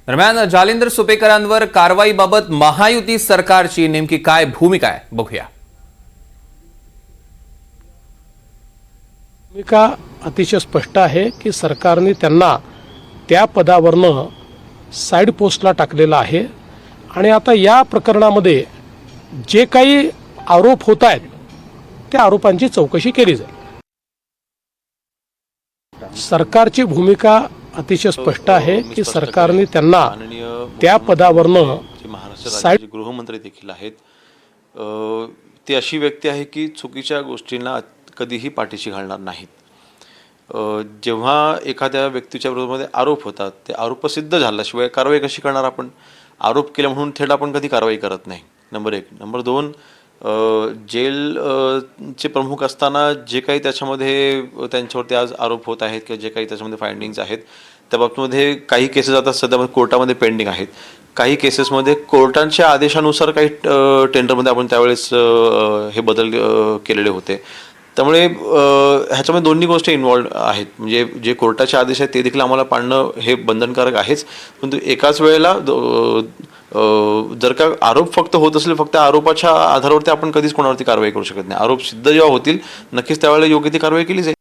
दरम्यान जालिंदर सुपेकरांवर कारवाईबाबत महायुती सरकारची नेमकी काय भूमिका आहे बघूया। भूमिका अतिशय स्पष्ट आहे की सरकारने त्यांना त्या पदावरनं साइड पोस्टला टाकलेलं आहे आणि आता या प्रकरणामध्ये जे काही आरोप होत आहेत त्या आरोपांची चौकशी केली जाईल। सरकारची भूमिका अतिशय स्पष्ट आहे की सरकारने त्यांना त्या पदावरनं महाराष्ट्र राज्याचे गृहमंत्री देखील आहेत। ते अशी व्यक्ती आहे की चुकीच्या गोष्टींना कधीही पाठीशी घालणार नाहीत। जेव्हा एखाद्या व्यक्तीच्या विरोधामध्ये आरोप होतात ते आरोप सिद्ध झाल्याशिवाय कारवाई कशी करणार आपण? आरोप केला म्हणून थेट आपण कधी कारवाई करत नाही, नंबर एक। नंबर दोन, जेल चे प्रमुख असताना जे काही त्याच्यामध्ये त्यांच्यावरती आज आरोप होत आहेत किंवा जे काही त्याच्यामध्ये फाइंडिंग्स आहेत त्या बाबतीमध्ये काही केसेस आता सध्या कोर्टामध्ये पेंडिंग आहेत। काही केसेसमध्ये कोर्टांच्या आदेशानुसार काही टेंडरमध्ये आपण त्यावेळेस हे बदल केलेले होते। त्यामुळे ह्याच्यामध्ये दोन्ही गोष्टी इन्व्हॉल्व आहेत, म्हणजे जे कोर्टाचे आदेश आहेत ते देखील आम्हाला पाळणं हे बंधनकारक आहेच, परंतु एकाच वेळेला जर का आरोप फक्त होत असेल फक्त आरोपाच्या आधारावरती आपण कधीच कोणावरती कारवाई करू शकत नाही। आरोप सिद्ध जेव्हा होतील नक्कीच त्यावेळेला योग्य ती कारवाई केली जाईल।